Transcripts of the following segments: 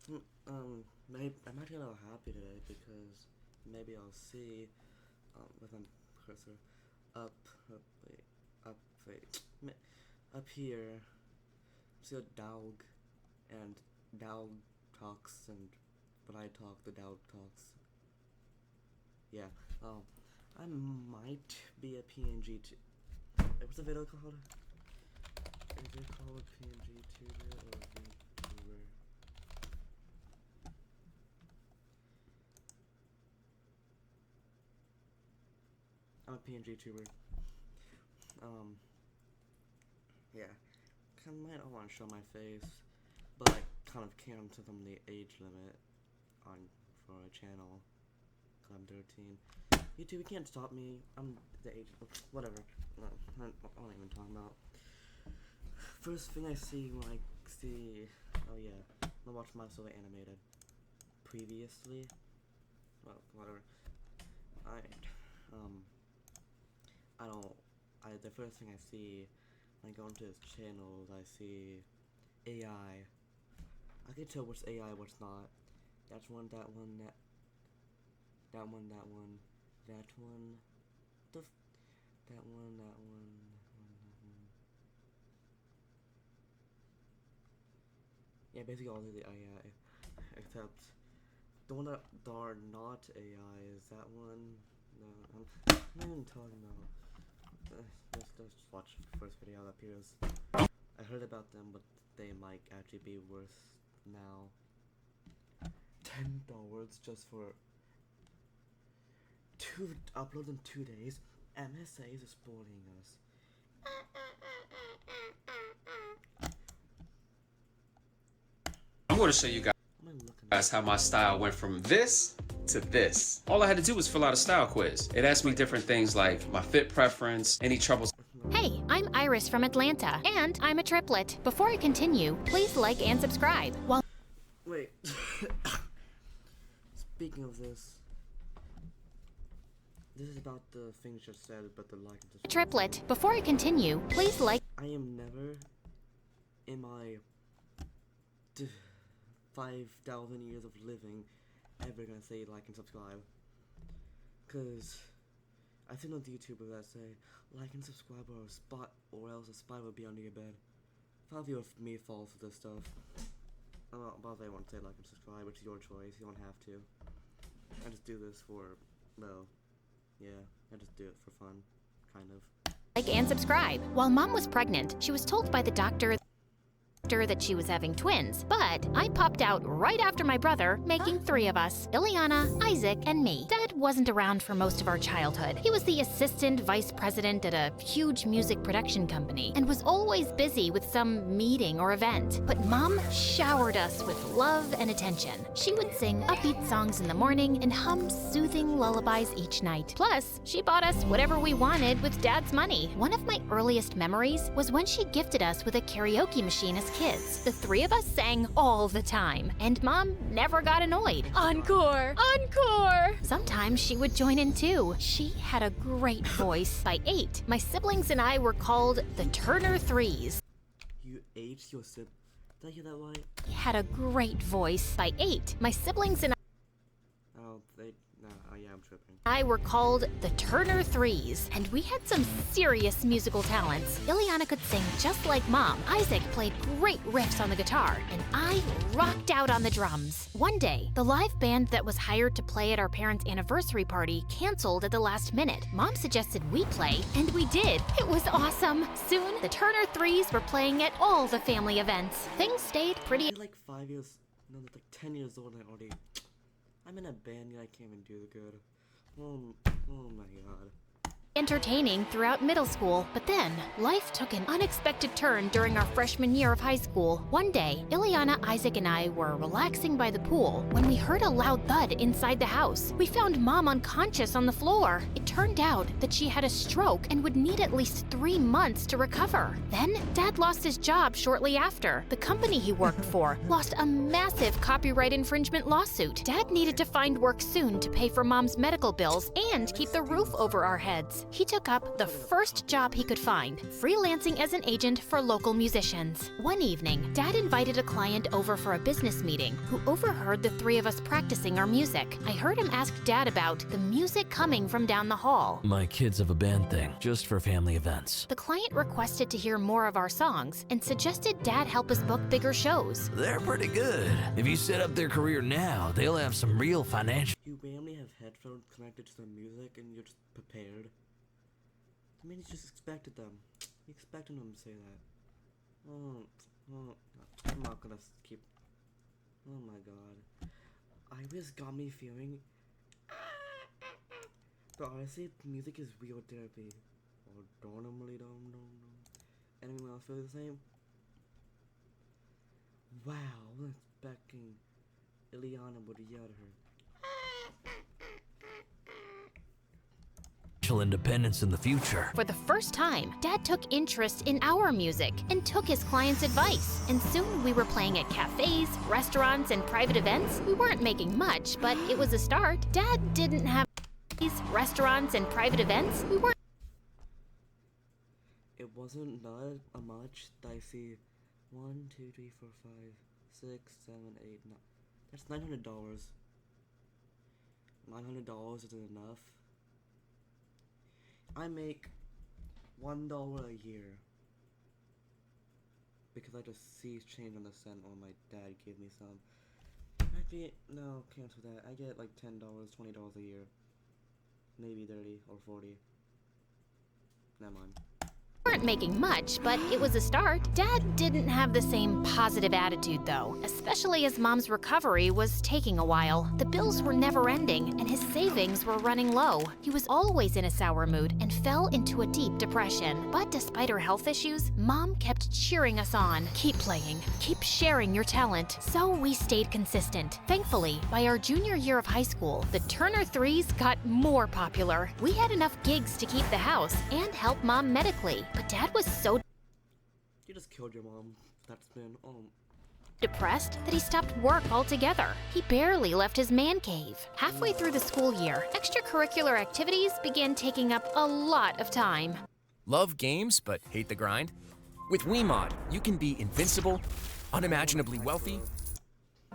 maybe I'm actually a little happy today because maybe I'll see, with my cursor, up, wait, up here, see a dog, and dog talks, and when I talk, the dog talks. Yeah, I might be a PNG what's the video called? Is it called PNG tuber or VTuber? I'm a PNG tuber. Yeah. I might not want to show my face, but I kind of can't from the age limit for a channel. Cause I'm 13. YouTube, you can't stop me. I'm the age. Whatever. No, I don't even talk about. First thing I see when I see. Oh yeah. I watched My So Animated. Previously. Well, whatever. The first thing I see when I go into his channels, I see AI. I can tell what's AI, what's not. That's one, that one, that one, that one, that one, that one, that one. Yeah, basically all of the AI, except the one that are not AI is that one. No, I'm not even talking about. Let's watch the first video that appears. I heard about them, but they might actually be worth now. $10 just for uploads in 2 days. MSA is spoiling us. I'm going to show you guys how my style went from this to this. All I had to do was fill out a style quiz. It asked me different things like my fit preference, any troubles. Hey, I'm Iris from Atlanta, and I'm a triplet. Before I continue, please like and subscribe. Wait. Speaking of this is about the things just said, but the like and subscribe. Triplet. Before I continue, please like. I am never in my 5,000 years of living ever gonna say like and subscribe, cause I've seen those YouTubers that say like and subscribe or else a spy will be under your bed. If I of me falls for this stuff, but they want to say like and subscribe, it's your choice. You don't have to. I just do this for, well, yeah, I just do it for fun, kind of. Like and subscribe. While Mom was pregnant, she was told by the doctor that she was having twins, but I popped out right after my brother, making 3 of us: Ileana, Isaac, and me. Dad wasn't around for most of our childhood. He was the assistant vice president at a huge music production company and was always busy with some meeting or event. But Mom showered us with love and attention. She would sing upbeat songs in the morning and hum soothing lullabies each night. Plus, she bought us whatever we wanted with Dad's money. One of my earliest memories was when she gifted us with a karaoke machine as kids. The 3 of us sang all the time, and Mom never got annoyed. Encore! Encore! Sometimes she would join in too. She had a great voice. By 8, my siblings and I were called the Turner Threes. You ate your sib. Did I hear that right? Had a great voice. By 8, my siblings and yeah, I'm tripping. I were called the Turner Threes, and we had some serious musical talents. Ileana could sing just like Mom. Isaac played great riffs on the guitar, and I rocked out on the drums. One day, the live band that was hired to play at our parents' anniversary party canceled at the last minute. Mom suggested we play, and we did. It was awesome. Soon, the Turner Threes were playing at all the family events. Things stayed pretty. I'm like 5 years, no, like 10 years old and I already. I'm in a band and I can't even do good. Oh my god. Entertaining throughout middle school, but then life took an unexpected turn during our freshman year of high school. One day, Ileana, Isaac, and I were relaxing by the pool when we heard a loud thud inside the house. We found Mom unconscious on the floor. It turned out that she had a stroke and would need at least 3 months to recover. Then, Dad lost his job shortly after. The company he worked for lost a massive copyright infringement lawsuit. Dad needed to find work soon to pay for Mom's medical bills and keep the roof over our heads. years, he took up the first job he could find, freelancing as an agent for local musicians. One evening, Dad invited a client over for a business meeting who overheard the three of us practicing our music. I heard him ask Dad about the music coming from down the hall. My kids have a band thing, just for family events. The client requested to hear more of our songs and suggested Dad help us book bigger shows. They're pretty good. If you set up their career now, they'll have some real financial... You randomly have headphones connected to the music and you're just prepared. I mean, you just expected them. You expected them to say that. I'm not gonna keep... Oh my god. Iris got me feeling... But honestly, music is real therapy. Or normally don't. Anyone else feel the same? Wow, I'm expecting Ileana would yell at her. independence in the future. For the first time, Dad took interest in our music and took his clients' advice. And soon we were playing at cafes, restaurants, and private events. We weren't making much, but it was a start. Dad didn't have these restaurants and private events. We weren't. It wasn't not a much that I see 1, 2, 3, 4, 5, 6, 7, 8, 9. That's $900. $900 isn't enough. I make $1 a year because I just see change on the cent or my dad gave me some. Actually, no, cancel that. I get like $10, $20 a year. Maybe 30 or 40. Never mind. Weren't making much, but it was a start. Dad didn't have the same positive attitude, though, especially as Mom's recovery was taking a while. The bills were never ending, and his savings were running low. He was always in a sour mood and fell into a deep depression. But despite her health issues, Mom kept cheering us on. Keep playing, keep sharing your talent. So we stayed consistent. Thankfully, by our junior year of high school, the Turner Threes got more popular. We had enough gigs to keep the house and help Mom medically. But Dad was so You just killed your mom. That's been depressed that he stopped work altogether. He barely left his man cave. Halfway through the school year, extracurricular activities began taking up a lot of time. Love games but hate the grind? With WeMod, you can be invincible, unimaginably wealthy.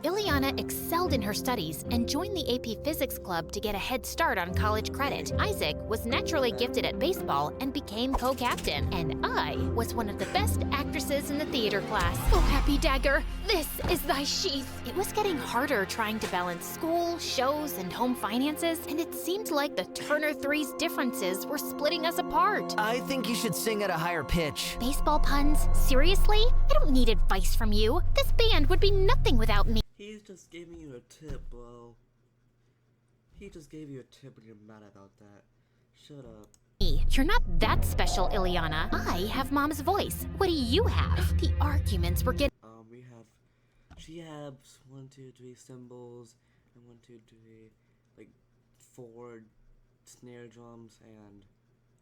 Ileana excelled in her studies and joined the AP Physics Club to get a head start on college credit. Isaac was naturally gifted at baseball and became co-captain. And I was one of the best actresses in the theater class. Oh, happy dagger, this is thy sheath. It was getting harder trying to balance school, shows, and home finances, and it seemed like the Turner Three's differences were splitting us apart. I think you should sing at a higher pitch. Baseball puns? Seriously? I don't need advice from you. This band would be nothing without me. He's just giving you a tip, bro. He just gave you a tip and you're mad about that. Shut up. You're not that special, Ileana. I have Mom's voice. What do you have? The arguments were getting... She has 1, 2, 3 cymbals, and 1, 2, 3, like 4 snare drums and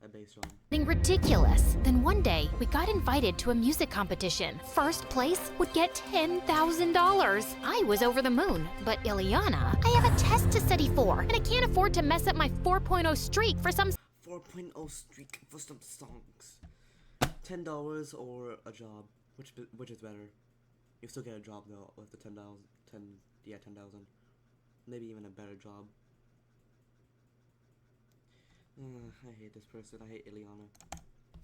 a bass drum. Ridiculous. Then one day, we got invited to a music competition. First place would get $10,000. I was over the moon, but Ileana, I have a test to study for, and I can't afford to mess up my 4.0 streak for some... 4.0 streak for some songs. $10 or a job, which is better. You still get a job though with the 10,000. Maybe even a better job. I hate this person. I hate Ileana.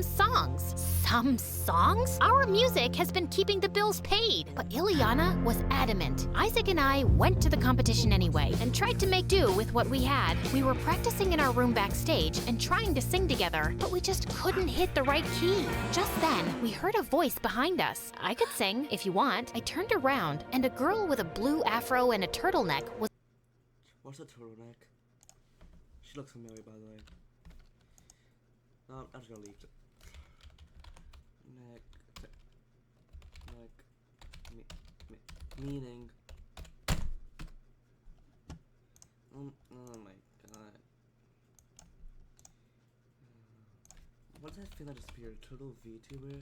Songs. Some songs? Our music has been keeping the bills paid. But Ileana was adamant. Isaac and I went to the competition anyway and tried to make do with what we had. We were practicing in our room backstage and trying to sing together, but we just couldn't hit the right key. Just then, we heard a voice behind us. I could sing if you want. I turned around, and a girl with a blue afro and a turtleneck was... What's a turtleneck? She looks familiar, by the way. I'm just gonna leave it. Meaning. Oh my god. What does that thing that disappeared? Turtle VTuber? Oh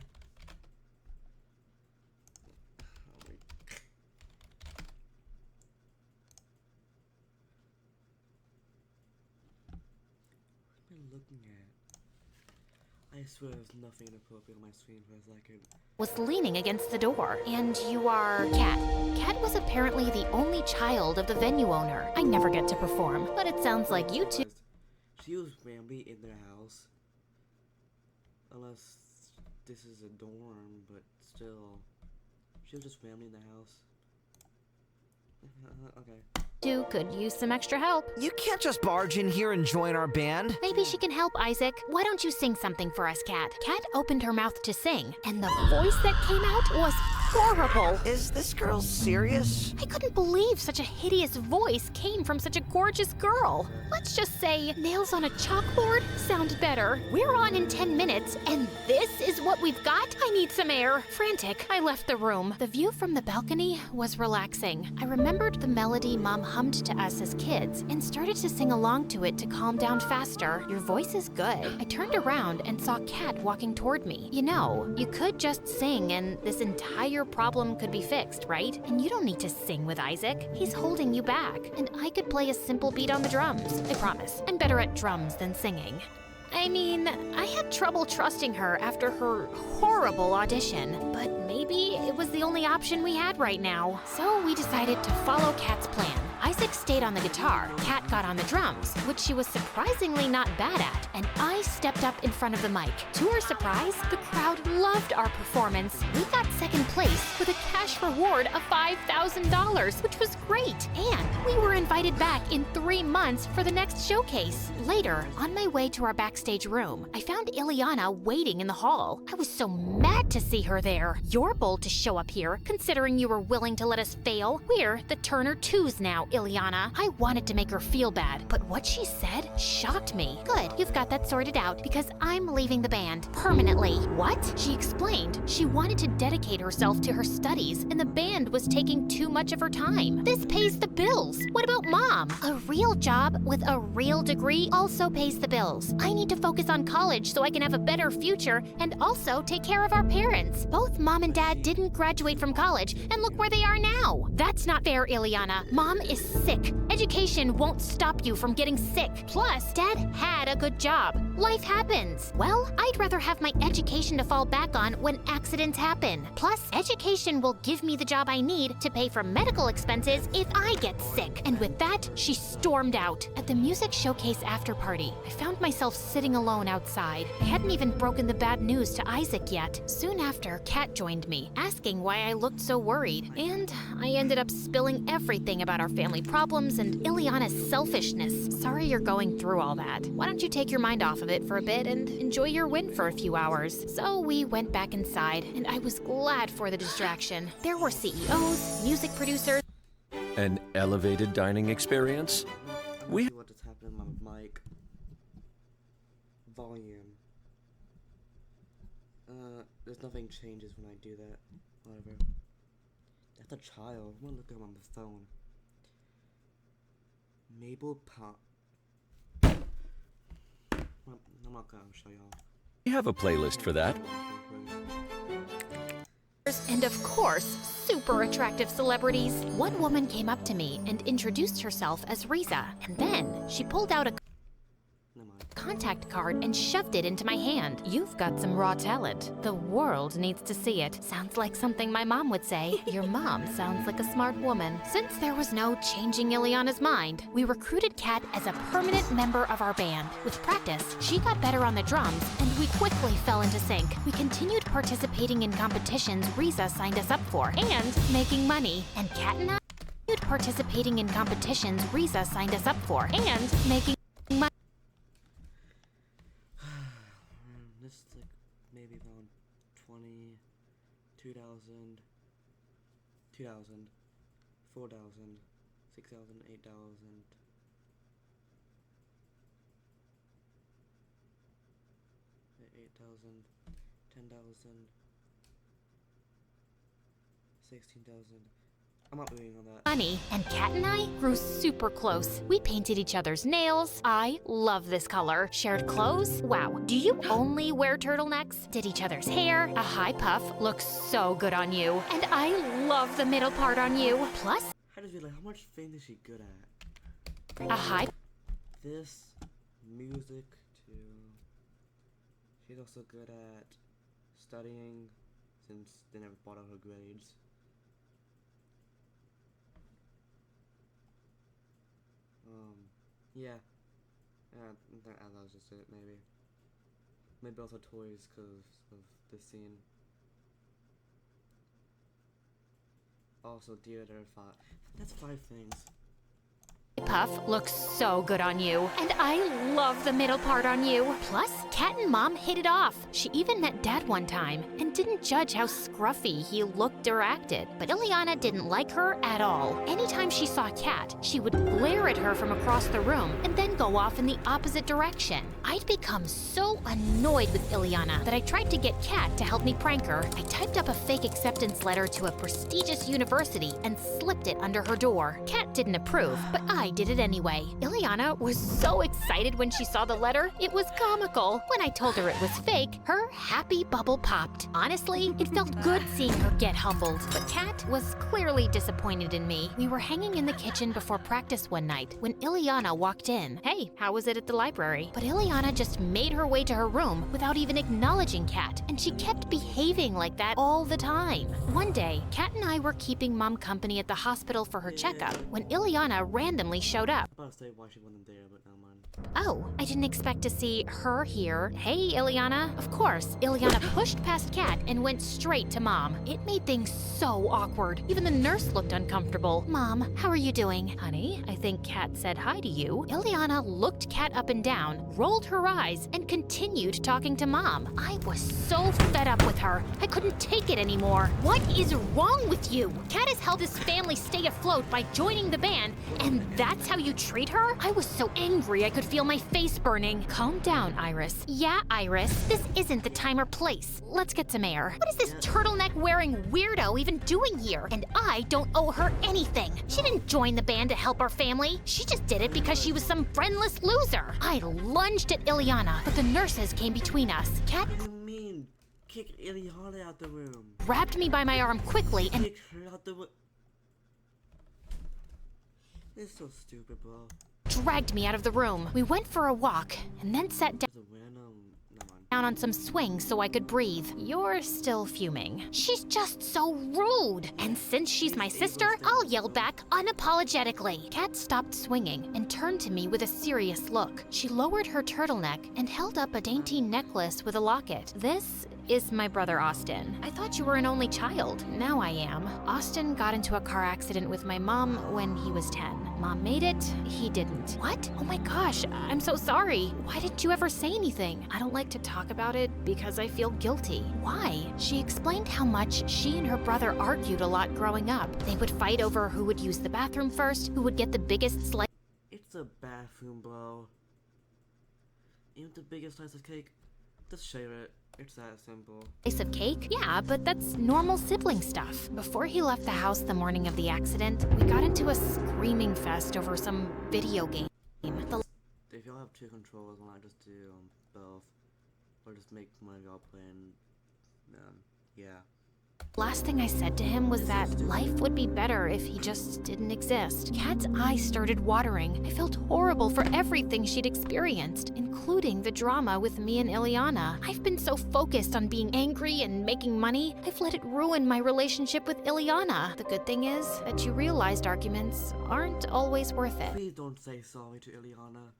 my. What am I looking at? I swear there's nothing inappropriate on my screen for a second. Was leaning against the door. And you are Kat. Kat was apparently the only child of the venue owner. I never get to perform, but it sounds like you two. She was randomly in their house. Unless this is a dorm, but still. She was just randomly in the house. Okay. Two could use some extra help. You can't just barge in here and join our band. Maybe she can help, Isaac. Why don't you sing something for us, Kat? Kat opened her mouth to sing, and the voice that came out was horrible. Is this girl serious? I couldn't believe such a hideous voice came from such a gorgeous girl. Let's just say nails on a chalkboard sound better. We're on in 10 minutes, and this is what we've got? I need some air. Frantic, I left the room. The view from the balcony was relaxing. I remembered the melody Mom hummed to us as kids and started to sing along to it to calm down faster. Your voice is good. I turned around and saw Kat walking toward me. You know, you could just sing and this entire problem could be fixed, right? And you don't need to sing with Isaac. He's holding you back. And I could play a simple beat on the drums. I promise. I'm better at drums than singing. I mean, I had trouble trusting her after her horrible audition, but maybe it was the only option we had right now. So we decided to follow Kat's plan. Isaac stayed on the guitar, Kat got on the drums, which she was surprisingly not bad at, and I stepped up in front of the mic. To our surprise, the crowd loved our performance. We got second place with a cash reward of $5,000, which was great. And we were invited back in 3 months for the next showcase. Later, on my way to our backstage room, I found Ileana waiting in the hall. I was so mad to see her there. You're bold to show up here, considering you were willing to let us fail. We're the Turner 2s now, Ileana. I wanted to make her feel bad, but what she said shocked me. Good, you've got that sorted out, because I'm leaving the band permanently. What? She explained she wanted to dedicate herself to her studies, and the band was taking too much of her time. This pays the bills. What about Mom? A real job with a real degree also pays the bills. I need to focus on college so I can have a better future and also take care of our parents. Both Mom and Dad didn't graduate from college, and look where they are now. That's not fair, Ileana. Mom is sick. Education won't stop you from getting sick. Plus, Dad had a good job. Life happens. Well, I'd rather have my education to fall back on when accidents happen. Plus, education will give me the job I need to pay for medical expenses if I get sick. And with that, she stormed out. At the music showcase after party, I found myself sitting alone outside. I hadn't even broken the bad news to Isaac yet. Soon after, Kat joined me, asking why I looked so worried. And I ended up spilling everything about our family problems and Ileana's selfishness. Sorry you're going through all that. Why don't you take your mind off of it for a bit and enjoy your win for a few hours? So we went back inside, and I was glad for the distraction. There were CEOs, music producers. An elevated dining experience? We See what just happened in my mic volume. There's nothing changes when I do that. Whatever. That's a child. I'm gonna look at him on the phone. Mabel Pop. I'm not gonna show y'all. We have a playlist for that. And of course, super attractive celebrities. One woman came up to me and introduced herself as Riza, and then she pulled out a Never mind. contact card and shoved it into my hand. You've got some raw talent. The world needs to see it. Sounds like something my mom would say. Your mom sounds like a smart woman. Since there was no changing Ileana's mind, we recruited Kat as a permanent member of our band. With practice, she got better on the drums, and we quickly fell into sync. We continued participating in competitions Riza signed us up for, and making money. And Kat and I continued participating in competitions Riza signed us up for, and making money. This is like maybe around 20, 2,000, 2,000, 4,000, 6,000, 8,000. 8,000, 10,000, 16,000. I'm not moving on that. Funny, and Kat and I grew super close. We painted each other's nails. I love this color. Shared clothes. Wow. Do you only wear turtlenecks? Did each other's hair. A high puff looks so good on you. And I love the middle part on you. Plus, How does it like how much thing is she good at? a high This music to She's also good at studying, since they never brought out her grades. Yeah. That was just it, maybe. Maybe also toys, because of this scene. Also, theater, that's 5 things. Puff looks so good on you, and I love the middle part on you. Plus, Kat and Mom hit it off. She even met Dad one time and didn't judge how scruffy he looked or acted. But Ileana didn't like her at all. Anytime she saw Kat, she would glare at her from across the room and then go off in the opposite direction. I'd become so annoyed with Ileana that I tried to get Kat to help me prank her. I typed up a fake acceptance letter to a prestigious university and slipped it under her door. Kat didn't approve, but I did it anyway. Ileana was so excited when she saw the letter, it was comical. When I told her it was fake, her happy bubble popped. Honestly, it felt good seeing her get humbled, but Kat was clearly disappointed in me. We were hanging in the kitchen before practice one night when Ileana walked in. Hey, how was it at the library? But Ileana just made her way to her room without even acknowledging Kat, and she kept behaving like that all the time. One day, Kat and I were keeping Mom company at the hospital for her checkup when Ileana randomly showed up. I was about to say why she wasn't there, but never mind. Oh, I didn't expect to see her here. Hey, Ileana. Of course, Ileana pushed past Kat and went straight to Mom. It made things so awkward. Even the nurse looked uncomfortable. Mom, how are you doing? Honey, I think Kat said hi to you. Ileana looked Kat up and down, rolled her eyes, and continued talking to Mom. I was so fed up with her. I couldn't take it anymore. What is wrong with you? Kat has helped this family stay afloat by joining the band, and that's how you treat her? I was so angry I could feel my face burning. Calm down, Iris. Yeah, Iris, this isn't the time or place. Let's get some air. What is this turtleneck-wearing weirdo even doing here? And I don't owe her anything. She didn't join the band to help our family. She just did it because she was some friendless loser. I lunged at Ileana, but the nurses came between us. Kat What do you mean? Kick Ileana out the room. grabbed me by my arm quickly and Kick her out the room. It's so stupid, bro. dragged me out of the room. We went for a walk and then sat down It's a random. Never mind. on some swings so I could breathe. You're still fuming. She's just so rude. And since she's my sister, I'll yell back unapologetically. Kat stopped swinging and turned to me with a serious look. She lowered her turtleneck and held up a dainty necklace with a locket. This is my brother Austin. I thought you were an only child. Now I am. Austin got into a car accident with my mom when he was 10. Mom made it, he didn't. What? Oh my gosh, I'm so sorry. Why didn't you ever say anything? I don't like to talk about it because I feel guilty. Why? She explained how much she and her brother argued a lot growing up. They would fight over who would use the bathroom first, who would get the biggest slice It's a bathroom, bro. Even the biggest slice of cake, just share it. It's that simple. of cake? Yeah, but that's normal sibling stuff. Before he left the house the morning of the accident, we got into a screaming fest over some video game. The If y'all have 2 controllers, why not just do both? Or just make one of y'all playing, yeah. last thing I said to him was that life would be better if he just didn't exist. Kat's eyes started watering. I felt horrible for everything she'd experienced, including the drama with me and Ileana. I've been so focused on being angry and making money, I've let it ruin my relationship with Ileana. The good thing is that you realized arguments aren't always worth it. Please don't say sorry to Ileana.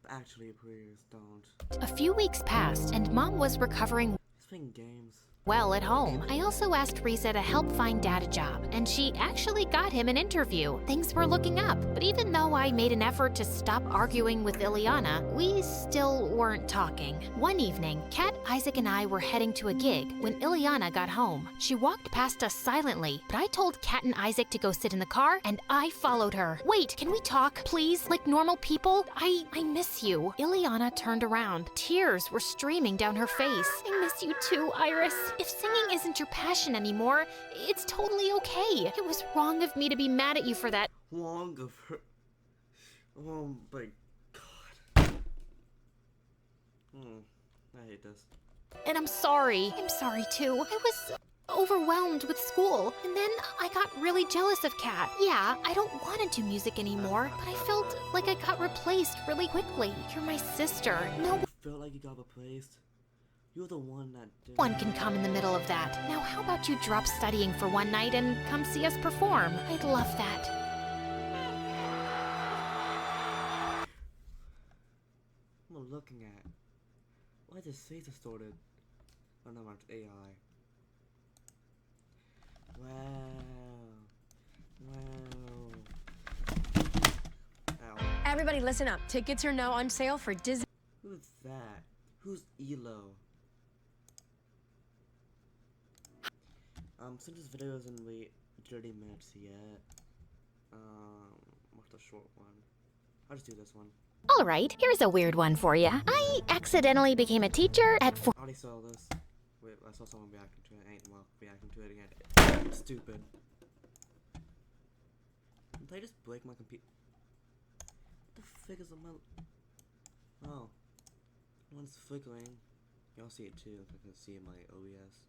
Actually, please don't. A few weeks passed, and Mom was recovering He's playing games. well at home. I also asked Risa to help find Dad a job, and she actually got him an interview. Things were looking up, but even though I made an effort to stop arguing with Ileana, we still weren't talking. One evening, Kat, Isaac, and I were heading to a gig when Ileana got home. She walked past us silently, but I told Kat and Isaac to go sit in the car, and I followed her. Wait, can we talk, please? Like normal people? I miss you. Ileana turned around. Tears were streaming down her face. I miss you too, Iris. If singing isn't your passion anymore, it's totally okay. It was wrong of me to be mad at you for that. Wrong of her. Oh my god. I hate this. And I'm sorry. I'm sorry too. I was overwhelmed with school, and then I got really jealous of Kat. Yeah, I don't want to do music anymore, but I felt like I got replaced really quickly. You're my sister. No Felt like you got replaced. You're the one that did. One can come in the middle of that. Now, how about you drop studying for one night and come see us perform? I'd love that. What am I looking at? Why is this face distorted? Oh no, it's AI. Wow. Ow. Everybody listen up. Tickets are now on sale for Disney. Who's that? Who's Elo? Since this video isn't really 30 minutes yet, what's the short one? I'll just do this one. All right, here's a weird one for you. I accidentally became a teacher at I already saw this. Wait, I saw someone reacting to it. I ain't reacting to it again. Stupid. Did I just break my computer? What the frick is on my... Oh. One's flickering. Y'all see it too, if I can see in my OBS.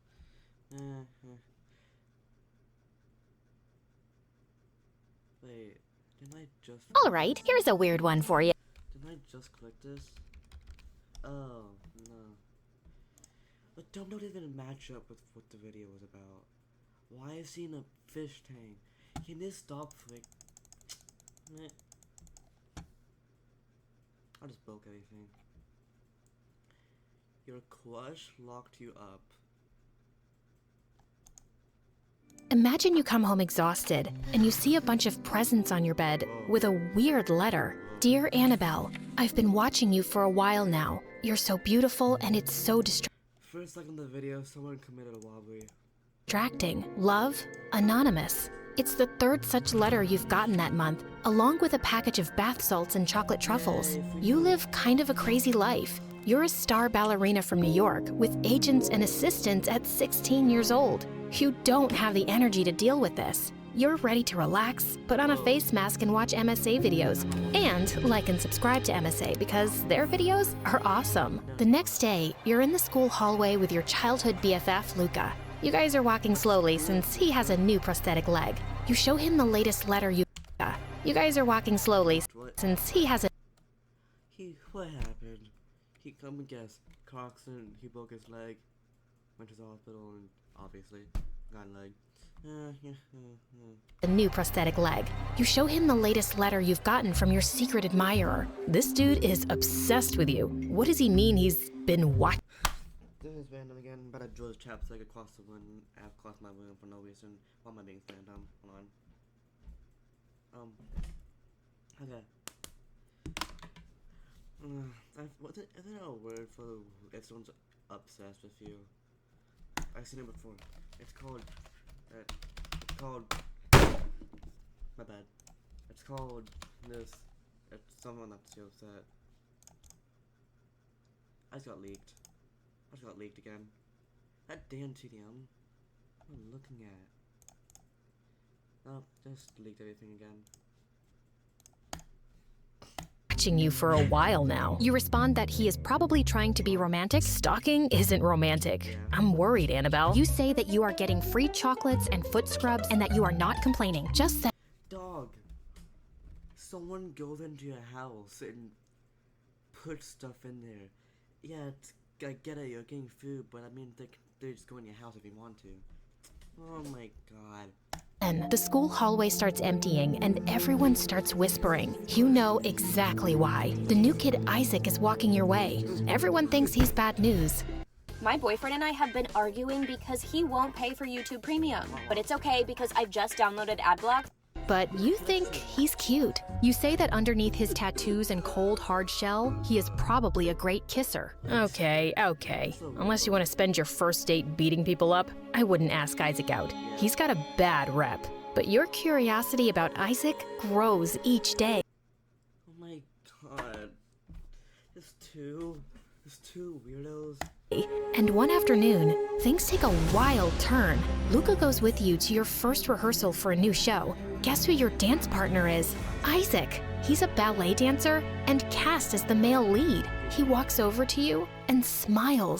Wait, didn't I just... All right, here's a weird one for you. Didn't I just click this? Oh, no. But don't even match up with what the video was about. Why is he in a fish tank? Can this stop flick? Meh. I'll just broke everything. Your crush locked you up. Imagine you come home exhausted and you see a bunch of presents on your bed with a weird letter. Dear Annabelle, I've been watching you for a while now. You're so beautiful and it's so First second of the video, someone committed a robbery. distracting. Love, Anonymous. It's the third such letter you've gotten that month, along with a package of bath salts and chocolate truffles. You live kind of a crazy life. You're a star ballerina from New York with agents and assistants at 16 years old. You don't have the energy to deal with this. You're ready to relax, put on a face mask and watch MSA videos. And like and subscribe to MSA because their videos are awesome. The next day, you're in the school hallway with your childhood BFF, Luca. You guys are walking slowly since he has a new prosthetic leg. You show him the latest letter you... You guys are walking slowly since he has a... What happened? He come and guess. Coxon, he broke his leg. Went to the hospital and obviously got a leg. A new prosthetic leg. You show him the latest letter you've gotten from your secret admirer. This dude is obsessed with you. What does he mean he's been watching? This is random again, but I drew his chapstick across the room, across my room for no reason. Why am I being random? Hold on. Okay. Isn't that a word for if someone's obsessed with you? I've seen it before. It's called, my bad. It's called this, it's someone that's so upset. I just got leaked. Again. That damn TDM. What am I looking at? Oh, just leaked everything again. Watching you for a while now. You respond that he is probably trying to be romantic. Stalking isn't romantic. I'm worried, Annabelle. You say that you are getting free chocolates and foot scrubs and that you are not complaining. Just say... Dog. Someone goes into your house and puts stuff in there. Yeah, I get it, you're getting food, but I mean, they just go in your house if you want to. Oh my god. And the school hallway starts emptying and everyone starts whispering. You know exactly why. The new kid Isaac is walking your way. Everyone thinks he's bad news. My boyfriend and I have been arguing because he won't pay for YouTube Premium. But it's okay because I've just downloaded AdBlock. But you think he's cute. You say that underneath his tattoos and cold, hard shell, he is probably a great kisser. Okay. Unless you want to spend your first date beating people up, I wouldn't ask Isaac out. He's got a bad rep. But your curiosity about Isaac grows each day. Oh my god. There's two weirdos. And one afternoon, things take a wild turn. Luca goes with you to your first rehearsal for a new show. Guess who your dance partner is? Isaac. He's a ballet dancer and cast as the male lead. He walks over to you and smiles.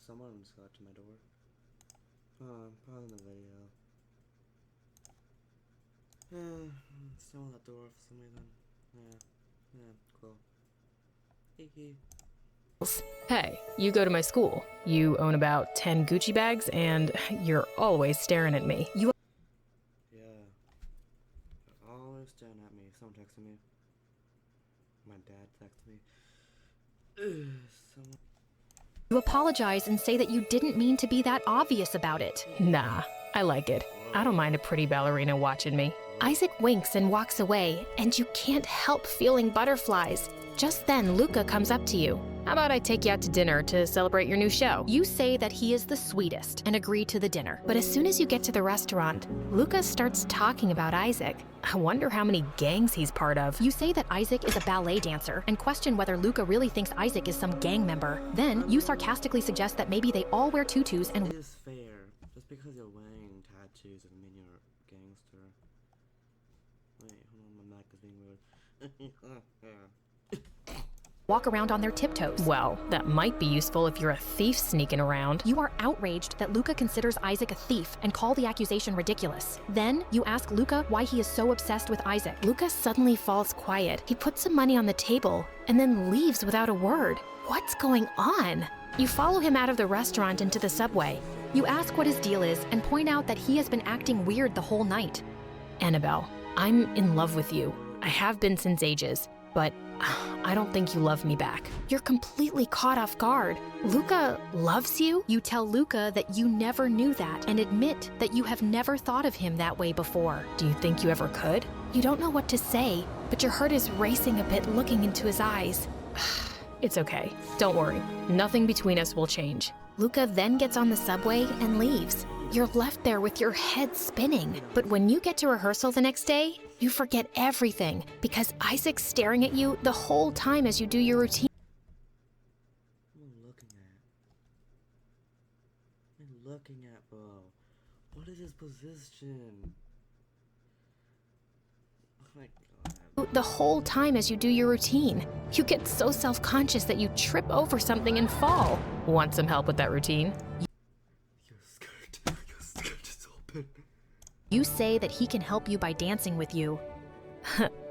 Someone's got to my door. Oh, I'm pausing the video. Someone at the door for some reason. Yeah, cool. Hee. Hey, you go to my school. You own about 10 Gucci bags, and you're always staring at me. Yeah. They're always staring at me. Someone texted me. My dad texted me. Someone... You apologize and say that you didn't mean to be that obvious about it. Nah, I like it. I don't mind a pretty ballerina watching me. Isaac winks and walks away, and you can't help feeling butterflies. Just then, Luca comes up to you. How about I take you out to dinner to celebrate your new show? You say that he is the sweetest and agree to the dinner. But as soon as you get to the restaurant, Luca starts talking about Isaac. I wonder how many gangs he's part of. You say that Isaac is a ballet dancer and question whether Luca really thinks Isaac is some gang member. Then, you sarcastically suggest that maybe they all wear tutus and... It is fair. Just because you're wearing tattoos doesn't mean you're a gangster. Wait, hold on, my mic is being weird. walk around on their tiptoes. Well, that might be useful if you're a thief sneaking around. You are outraged that Luca considers Isaac a thief and call the accusation ridiculous. Then, you ask Luca why he is so obsessed with Isaac. Luca suddenly falls quiet. He puts some money on the table and then leaves without a word. What's going on? You follow him out of the restaurant into the subway. You ask what his deal is and point out that he has been acting weird the whole night. Annabelle, I'm in love with you. I have been since ages, but I don't think you love me back. You're completely caught off guard. Luca loves you? You tell Luca that you never knew that and admit that you have never thought of him that way before. Do you think you ever could? You don't know what to say, but your heart is racing a bit looking into his eyes. It's okay. Don't worry. Nothing between us will change. Luca then gets on the subway and leaves. You're left there with your head spinning. But when you get to rehearsal the next day, you forget everything because Isaac's staring at you the whole time as you do your routine. What are you looking at, bro? What is his position? Oh my god. The whole time as you do your routine. You get so self-conscious that you trip over something and fall. Want some help with that routine? Your skirt is open. You say that he can help you by dancing with you.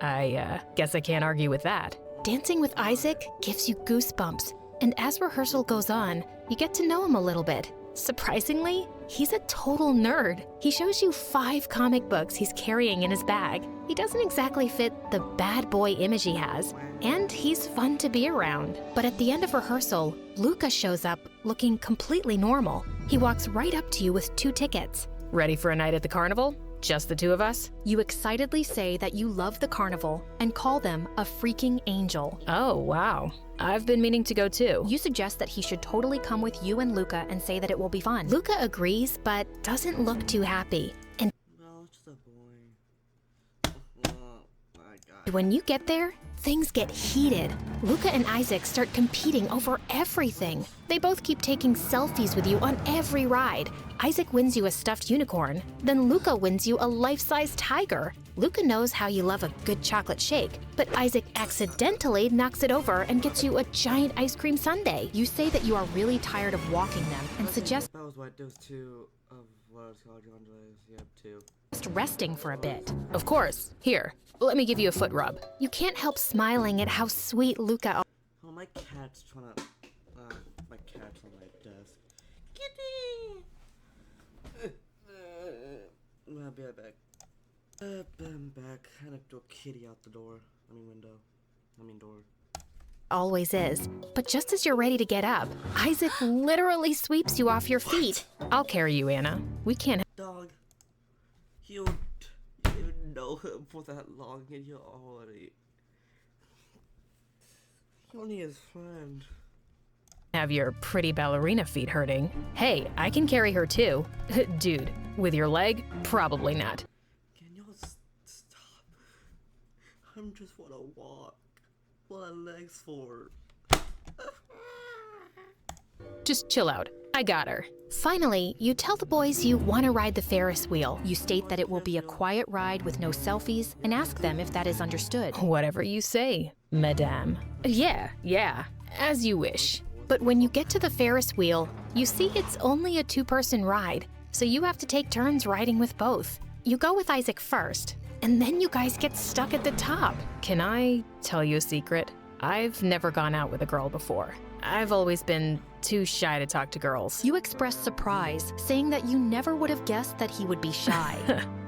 I guess I can't argue with that. Dancing with Isaac gives you goosebumps, and as rehearsal goes on, you get to know him a little bit. Surprisingly, he's a total nerd. He shows you 5 comic books he's carrying in his bag. He doesn't exactly fit the bad boy image he has, and he's fun to be around. But at the end of rehearsal, Luca shows up looking completely normal. He walks right up to you with 2 tickets. Ready for a night at the carnival? Just the 2 of us? You excitedly say that you love the carnival and call them a freaking angel. Oh, wow. I've been meaning to go too. You suggest that he should totally come with you and Luca and say that it will be fun. Luca agrees, but doesn't look too happy. And well, it's just a boy. Oh my god. When you get there, things get heated. Luca and Isaac start competing over everything. They both keep taking selfies with you on every ride. Isaac wins you a stuffed unicorn, then Luca wins you a life-size tiger. Luca knows how you love a good chocolate shake, but Isaac accidentally knocks it over and gets you a giant ice cream sundae. You say that you are really tired of walking them and suggest That was what those 2 of what it's called, Andres. Yep, 2. just resting for a bit. Of course. Here, let me give you a foot rub. You can't help smiling at how sweet Luca. Oh, my cat's trying to. My cat's on my desk. Kitty. I'll be right back. I'm back. I had to throw Kitty out the door. Door. Always is. But just as you're ready to get up, Isaac literally sweeps you off your feet. I'll carry you, Anna. We can't. Dog. You didn't know him for that long and you already. He only his friend. Have your pretty ballerina feet hurting. Hey, I can carry her too. Dude, with your leg? Probably not. Can you stop? I'm just wanna walk. What are legs for? Just chill out. I got her. Finally, you tell the boys you want to ride the Ferris wheel. You state that it will be a quiet ride with no selfies and ask them if that is understood. Whatever you say, madame. Yeah, as you wish. But when you get to the Ferris wheel, you see it's only a 2-person ride, so you have to take turns riding with both. You go with Isaac first, and then you guys get stuck at the top. Can I tell you a secret? I've never gone out with a girl before. I've always been too shy to talk to girls. You express surprise, saying that you never would have guessed that he would be shy.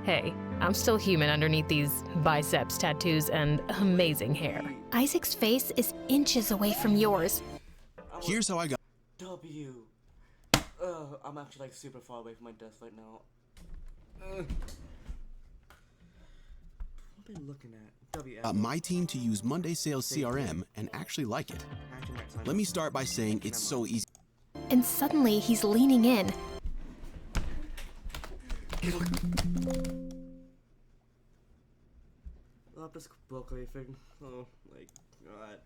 Hey, I'm still human underneath these biceps, tattoos, and amazing hair. Isaac's face is inches away from yours. Here's how I got. W. I'm actually like super far away from my desk right now. What am I looking at? W. My team to use Monday Sales CRM and actually like it. Let me start by saying it's so easy. And suddenly he's leaning in. Oh, I just broke everything. Oh my god.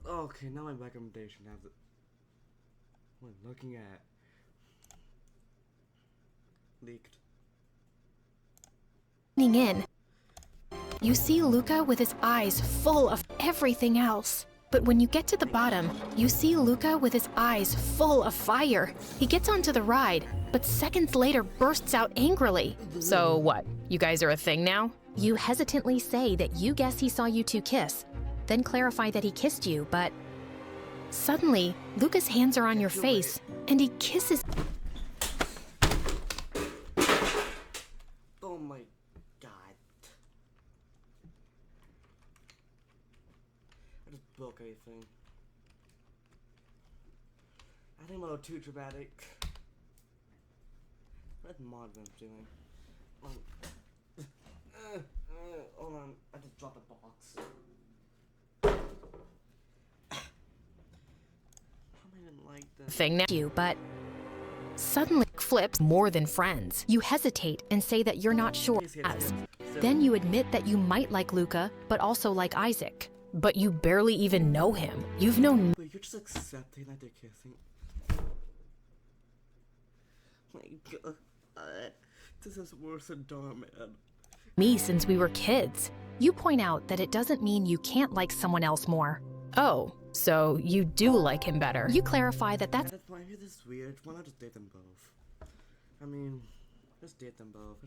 Okay, now my recommendation has it. What am I looking at? Leaked. Leaning in. You see Luca with his eyes full of everything else. But when you get to the bottom, you see Luca with his eyes full of fire. He gets onto the ride, but seconds later bursts out angrily. So what? You guys are a thing now? You hesitantly say that you guess he saw you two kiss, then clarify that he kissed you, but suddenly, Luca's hands are on your face, and he kisses. Oh my god. I just broke everything. I think I'm a little too dramatic. What Marvin's doing? Hold on, I just dropped a box. I didn't like that. Thing now, but suddenly flips more than friends. You hesitate and say that you're not sure as. Then you admit that you might like Luca, but also like Isaac. But you barely even know him. You've known Wait, you're just accepting that they're kissing? My god. This is worse than Darman. Me since we were kids. You point out that it doesn't mean you can't like someone else more. Oh, so you do like him better. You clarify that that's Why is this weird? Why not just date them both? I mean, just date them both.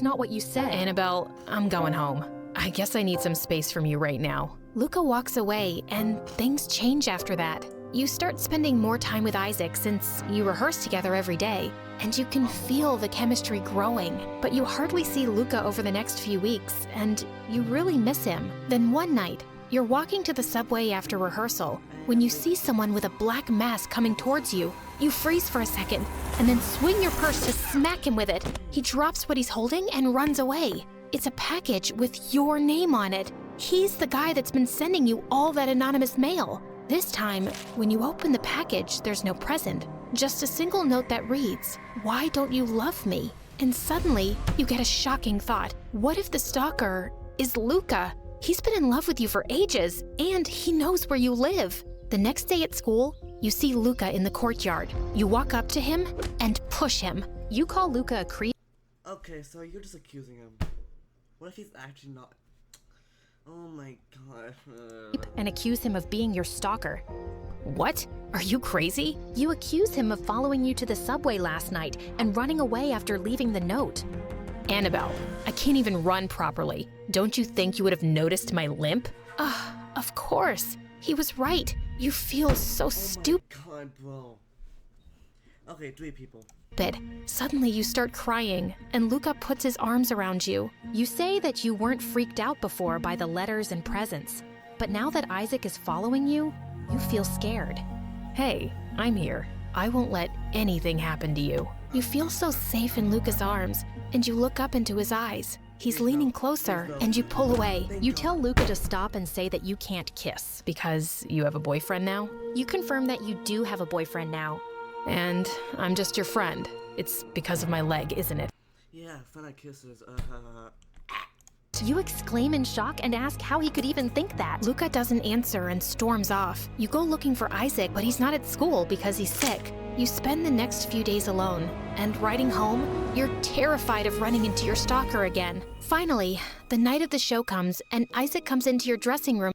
not what you said. Annabelle, I'm going home. I guess I need some space from you right now. Luca walks away, and things change after that. You start spending more time with Isaac since you rehearse together every day, and you can feel the chemistry growing. But you hardly see Luca over the next few weeks, and you really miss him. Then one night, you're walking to the subway after rehearsal when you see someone with a black mask coming towards you. You freeze for a second, and then swing your purse to smack him with it. He drops what he's holding and runs away. It's a package with your name on it. He's the guy that's been sending you all that anonymous mail. This time, when you open the package, there's no present. Just a single note that reads, "Why don't you love me?" And suddenly, you get a shocking thought. What if the stalker is Luca? He's been in love with you for ages, and he knows where you live. The next day at school, you see Luca in the courtyard. You walk up to him and push him. You call Luca a creep. Okay, so you're just accusing him. What if he's actually not? Oh my god. And accuse him of being your stalker. What? Are you crazy? You accuse him of following you to the subway last night and running away after leaving the note. Annabelle, I can't even run properly. Don't you think you would have noticed my limp? Of course. He was right. You feel so stupid. Oh my god, bro. Okay, 3 people. Suddenly you start crying, and Luca puts his arms around you. You say that you weren't freaked out before by the letters and presents, but now that Isaac is following you, you feel scared. Hey, I'm here. I won't let anything happen to you. You feel so safe in Luca's arms, and you look up into his eyes. He's leaning closer, and you pull away. You tell Luca to stop and say that you can't kiss. Because you have a boyfriend now? You confirm that you do have a boyfriend now. And I'm just your friend. It's because of my leg, isn't it? Yeah, friend I kisses. You exclaim in shock and ask how he could even think that. Luca doesn't answer and storms off. You go looking for Isaac, but he's not at school because he's sick. You spend the next few days alone, and riding home, you're terrified of running into your stalker again. Finally, the night of the show comes, and Isaac comes into your dressing room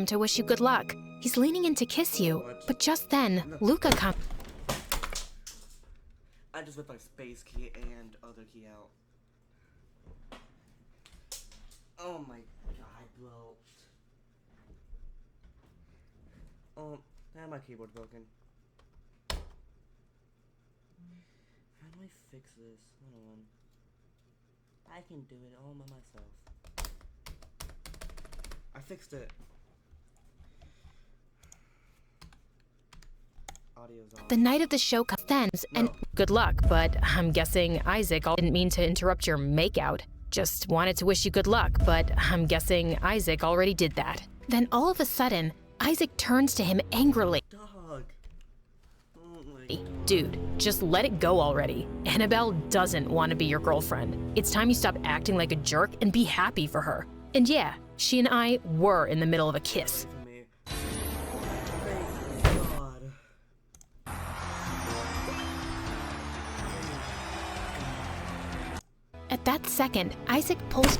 to wish you good luck. He's leaning in to kiss you, but just then, Luca comes. I just whipped my space key and other key out. Oh my god, bro. And my keyboard's broken. How do I fix this? Hold on. I can do it all by myself. I fixed it. Audio's on. The night of the show ends, and good luck, but I'm guessing Isaac didn't mean to interrupt your makeout. Just wanted to wish you good luck, but I'm guessing Isaac already did that. Then all of a sudden, Isaac turns to him angrily. Dog. Oh my god. Dude, just let it go already. Annabelle doesn't want to be your girlfriend. It's time you stop acting like a jerk and be happy for her. And yeah, she and I were in the middle of a kiss. For me. Thank god. At that second, Isaac pulls...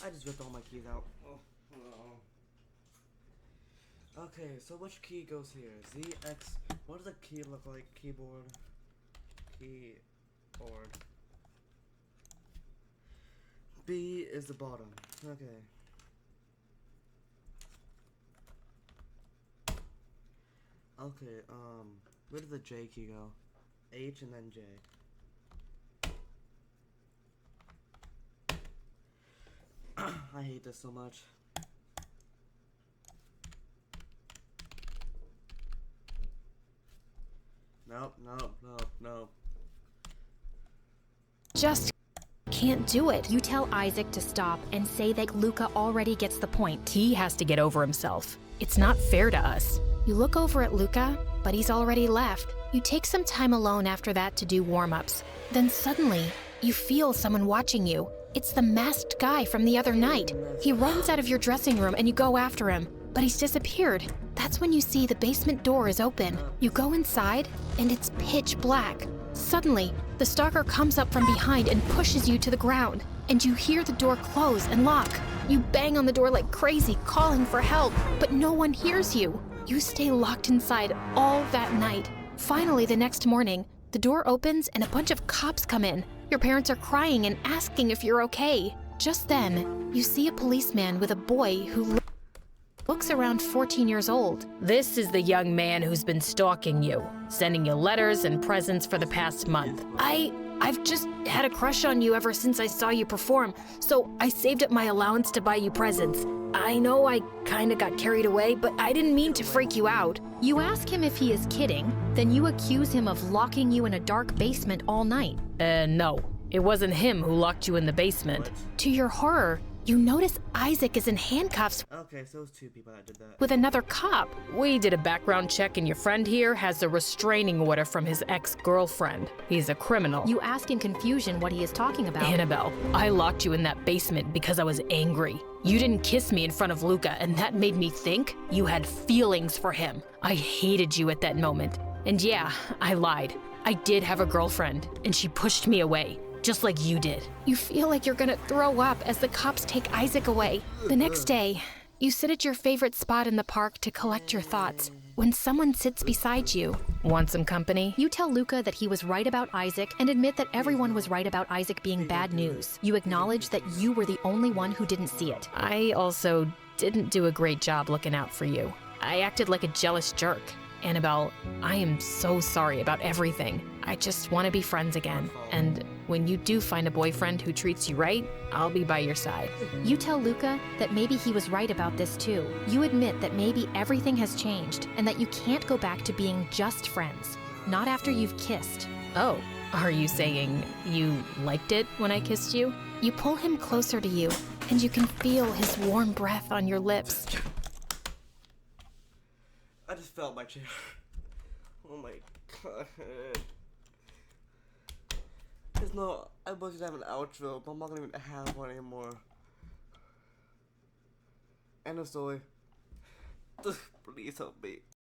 I just ripped all my keys out. Oh. Okay, so which key goes here? Z, X. What does a key look like? Keyboard. Keyboard. B is the bottom. Okay. Okay, where did the J key go? H and then J. I hate this so much. Nope. Just can't do it. You tell Isaac to stop and say that Luca already gets the point. He has to get over himself. It's not fair to us. You look over at Luca, but he's already left. You take some time alone after that to do warm-ups. Then suddenly, you feel someone watching you. It's the masked guy from the other night. He runs out of your dressing room and you go after him, but he's disappeared. That's when you see the basement door is open. You go inside, and it's pitch black. Suddenly, the stalker comes up from behind and pushes you to the ground, and you hear the door close and lock. You bang on the door like crazy, calling for help, but no one hears you. You stay locked inside all that night. Finally, the next morning, the door opens and a bunch of cops come in. Your parents are crying and asking if you're okay. Just then, you see a policeman with a boy who looks around 14 years old. This is the young man who's been stalking you, sending you letters and presents for the past month. I've just had a crush on you ever since I saw you perform, so I saved up my allowance to buy you presents. I know I kinda got carried away, but I didn't mean to freak you out. You ask him if he is kidding, then you accuse him of locking you in a dark basement all night. No. It wasn't him who locked you in the basement. To your horror, you notice Isaac is in handcuffs Okay, so it was two people that did that. with another cop. We did a background check and your friend here has a restraining order from his ex-girlfriend. He's a criminal. You ask in confusion what he is talking about. Annabelle, I locked you in that basement because I was angry. You didn't kiss me in front of Luca, and that made me think you had feelings for him. I hated you at that moment. And yeah, I lied. I did have a girlfriend, and she pushed me away, just like you did. You feel like you're gonna throw up as the cops take Isaac away. The next day, you sit at your favorite spot in the park to collect your thoughts when someone sits beside you. Want some company? You tell Luca that he was right about Isaac and admit that everyone was right about Isaac being bad news. You acknowledge that you were the only one who didn't see it. I also didn't do a great job looking out for you. I acted like a jealous jerk. Annabelle, I am so sorry about everything. I just want to be friends again. And when you do find a boyfriend who treats you right, I'll be by your side. You tell Luca that maybe he was right about this too. You admit that maybe everything has changed and that you can't go back to being just friends. Not after you've kissed. Oh, are you saying you liked it when I kissed you? You pull him closer to you, and you can feel his warm breath on your lips. I just fell my chair. Oh my god. There's no, I was gonna have an outro, but I'm not gonna even have one anymore. End of story. Please help me.